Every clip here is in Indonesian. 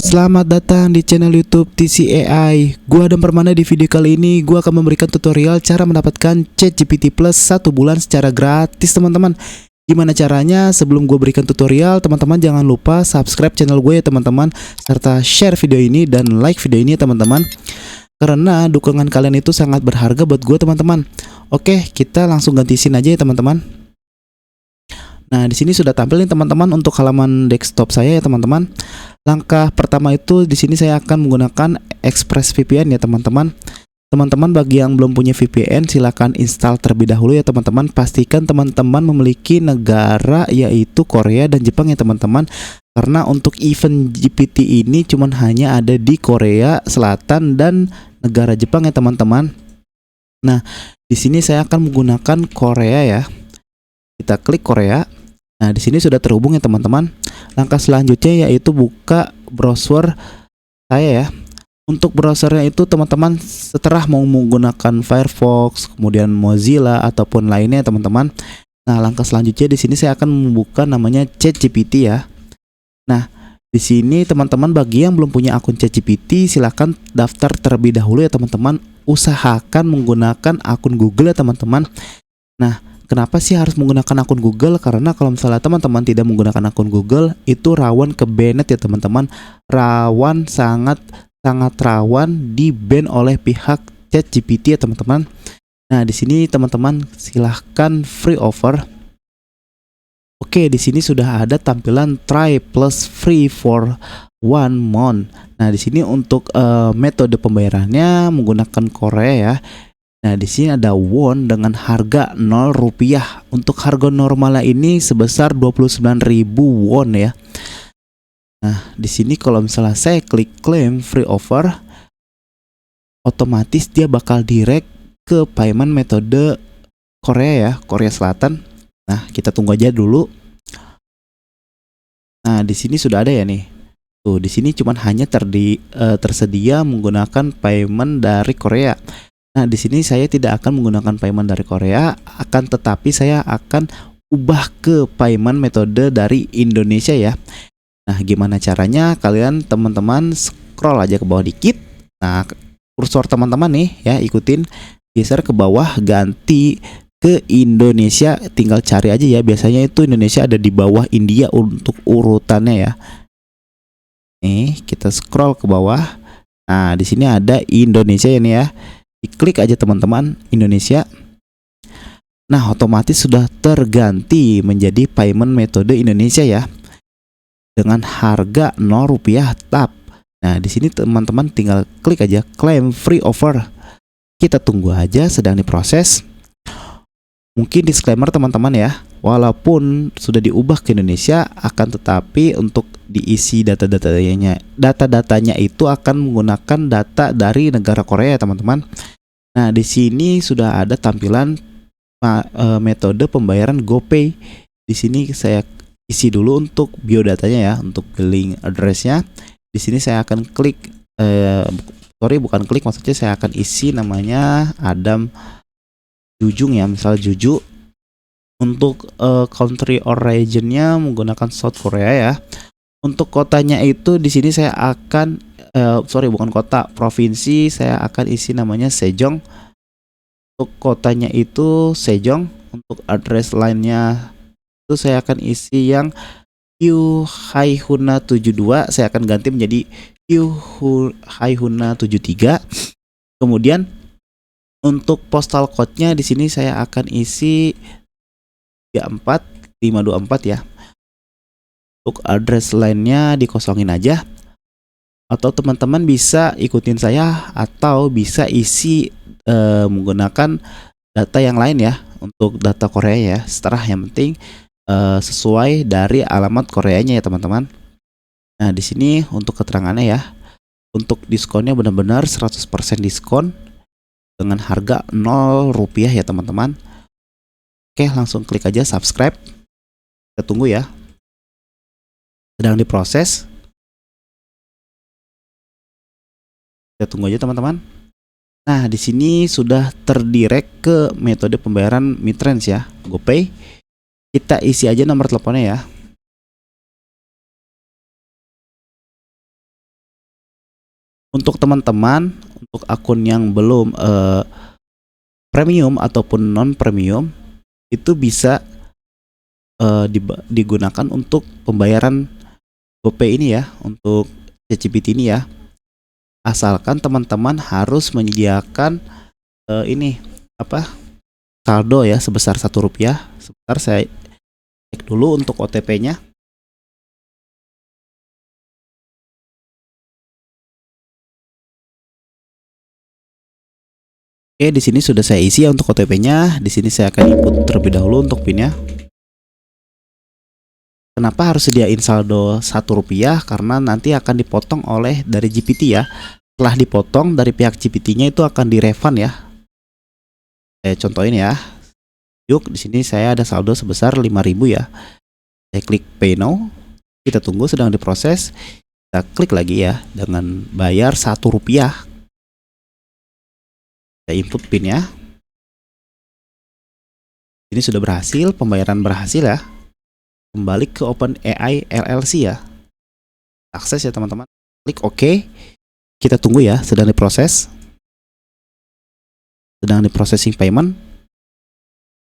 Selamat datang di channel YouTube TCAI. Gua Adam Permana. Di video kali ini gua akan memberikan tutorial cara mendapatkan ChatGPT Plus 1 bulan secara gratis, teman-teman. Gimana caranya? Sebelum gue berikan tutorial, teman-teman jangan lupa subscribe channel gue ya, teman-teman, serta share video ini dan like video ini ya, teman-teman. Karena dukungan kalian itu sangat berharga buat gue, teman-teman. Oke, kita langsung ganti scene aja ya, teman-teman. Nah, di sini sudah tampil nih, teman-teman, untuk halaman desktop saya ya, teman-teman. Langkah pertama itu di sini saya akan menggunakan ExpressVPN ya, teman-teman. Teman-teman bagi yang belum punya VPN, silahkan install terlebih dahulu ya, teman-teman. Pastikan teman-teman memiliki negara yaitu Korea dan Jepang ya, teman-teman. Karena untuk event GPT ini cuman hanya ada di Korea Selatan dan negara Jepang ya, teman-teman. Nah, di sini saya akan menggunakan Korea ya. Kita klik Korea. Nah, di sini sudah terhubung ya, teman-teman. Langkah selanjutnya yaitu buka browser saya ya. Untuk browsernya itu, teman-teman, setelah mau menggunakan Firefox, kemudian Mozilla ataupun lainnya, teman-teman. Nah, langkah selanjutnya di sini saya akan membuka namanya ChatGPT ya. Nah, di sini teman-teman bagi yang belum punya akun ChatGPT, silahkan daftar terlebih dahulu ya, teman-teman. Usahakan menggunakan akun Google ya, teman-teman. Nah, kenapa sih harus menggunakan akun Google? Karena kalau misalnya teman-teman tidak menggunakan akun Google, itu rawan ke banned ya, teman-teman. Rawan, sangat rawan di ban oleh pihak ChatGPT ya, teman-teman. Nah, di sini teman-teman silahkan free offer. Oke, di sini sudah ada tampilan try plus free for 1 month. Nah, di sini untuk metode pembayarannya menggunakan Korea ya. Nah, di sini ada won dengan harga 0 rupiah. Untuk harga normalnya ini sebesar 29.000 won ya. Nah, di sini kalau misalnya saya klik claim free offer, otomatis dia bakal direct ke payment metode Korea ya, Korea Selatan. Nah, kita tunggu aja dulu. Nah, di sini sudah ada ya nih. Tuh, di sini cuman hanya tersedia menggunakan payment dari Korea. Nah, di sini saya tidak akan menggunakan payment dari Korea, akan tetapi saya akan ubah ke payment metode dari Indonesia ya. Nah, gimana caranya? Kalian teman-teman scroll aja ke bawah dikit. Nah, kursor teman-teman nih ya, ikutin, geser ke bawah, ganti ke Indonesia, tinggal cari aja ya. Biasanya itu Indonesia ada di bawah India untuk urutannya ya. Nih, kita scroll ke bawah. Nah, di sini ada Indonesia ini ya. Diklik aja teman-teman, Indonesia. Nah, otomatis sudah terganti menjadi payment metode Indonesia ya, dengan harga 0 rupiah tap. Nah, di sini teman-teman tinggal klik aja claim free offer. Kita tunggu aja, sedang diproses. Mungkin disclaimer teman-teman ya, walaupun sudah diubah ke Indonesia, akan tetapi untuk diisi data-datanya itu akan menggunakan data dari negara Korea, teman-teman. Nah, di sini sudah ada tampilan metode pembayaran GoPay. Di sini saya isi dulu untuk biodatanya ya, untuk billing addressnya. Di sini saya akan klik, maksudnya saya akan isi namanya Adam Jujung ya, misal Juju. Untuk country or regionnya menggunakan South Korea ya. Untuk kotanya itu di sini saya akan bukan kota, provinsi, saya akan isi namanya Sejong. Untuk kotanya itu Sejong. Untuk address lainnya itu saya akan isi yang Yu Haihuna 72, saya akan ganti menjadi Yu Haihuna 73. Kemudian untuk postal code-nya di sini saya akan isi 524 ya. Untuk address lainnya dikosongin aja. Atau teman-teman bisa ikutin saya atau bisa isi menggunakan data yang lain ya. Untuk data Korea ya, setelah yang penting sesuai dari alamat Koreanya ya, teman-teman. Nah, di sini untuk keterangannya ya. Untuk diskonnya benar-benar 100% diskon dengan harga 0 rupiah ya, teman-teman. Oke, langsung klik aja subscribe. Kita tunggu ya. Sedang diproses. Kita tunggu aja, teman-teman. Nah, di sini sudah terdirect ke metode pembayaran Midrange ya, GoPay. Kita isi aja nomor teleponnya ya. Untuk teman-teman, untuk akun yang belum premium ataupun non premium, itu bisa digunakan untuk pembayaran GoPay ini ya, untuk ChatGPT ini ya. Asalkan teman-teman harus menyediakan ini apa, saldo ya sebesar Rp1. Sebentar saya cek dulu untuk OTP-nya. Oke, di sini sudah saya isi ya untuk OTP-nya. Di sini saya akan input terlebih dahulu untuk PIN-nya. Kenapa harus sediain saldo Rp1? Karena nanti akan dipotong oleh dari GPT ya. Setelah dipotong dari pihak GPT-nya itu akan direfund ya. Saya contohin ya. Yuk, di sini saya ada saldo sebesar 5.000 ya. Saya klik Pay Now. Kita tunggu sedang diproses. Kita klik lagi ya dengan bayar Rp1. Saya input PIN ya. Ini sudah berhasil, pembayaran berhasil ya. Kembali ke OpenAI LLC ya. Akses ya teman-teman. Klik OK. Kita tunggu ya, sedang diproses. Sedang diprocessing payment.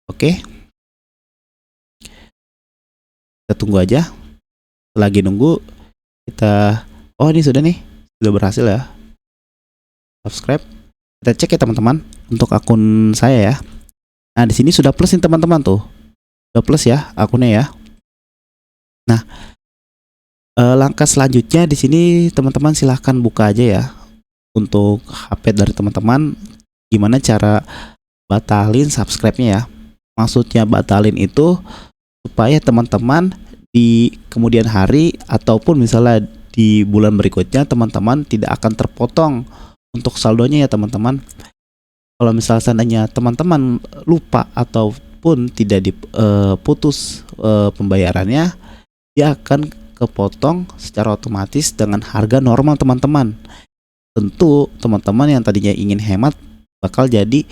Oke. Kita tunggu aja. Lagi nunggu kita, oh ini sudah nih, sudah berhasil ya. Subscribe. Kita cek ya teman-teman untuk akun saya ya. Nah, di sini sudah plus nih teman-teman tuh. Sudah plus ya akunnya ya. Nah, langkah selanjutnya di sini teman-teman silahkan buka aja ya untuk HP dari teman-teman gimana cara batalin subscribe-nya ya. Maksudnya batalin itu supaya teman-teman di kemudian hari ataupun misalnya di bulan berikutnya teman-teman tidak akan terpotong untuk saldonya ya teman-teman. Kalau misalnya seandainya teman-teman lupa ataupun tidak diputus pembayarannya, dia akan kepotong secara otomatis dengan harga normal teman-teman. Tentu teman-teman yang tadinya ingin hemat bakal jadi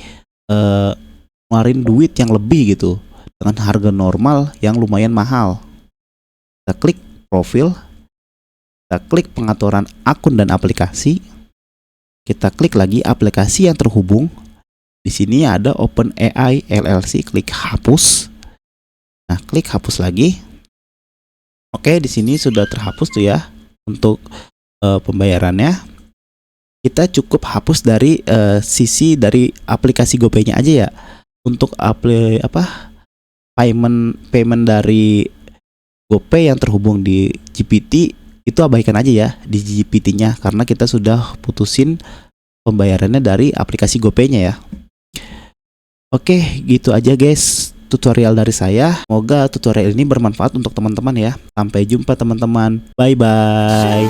ngeluarin duit yang lebih gitu dengan harga normal yang lumayan mahal. Kita klik profil, kita klik pengaturan akun dan aplikasi. Kita klik lagi aplikasi yang terhubung. Di sini ada OpenAI LLC, klik hapus. Nah, klik hapus lagi. Oke, di sini sudah terhapus tuh ya untuk pembayarannya. Kita cukup hapus dari sisi dari aplikasi GoPay-nya aja ya. Untuk payment dari GoPay yang terhubung di GPT itu abaikan aja ya di GPT-nya karena kita sudah putusin pembayarannya dari aplikasi GoPay-nya ya. Oke, gitu aja guys tutorial dari saya. Semoga tutorial ini bermanfaat untuk teman-teman ya. Sampai jumpa teman-teman. Bye bye.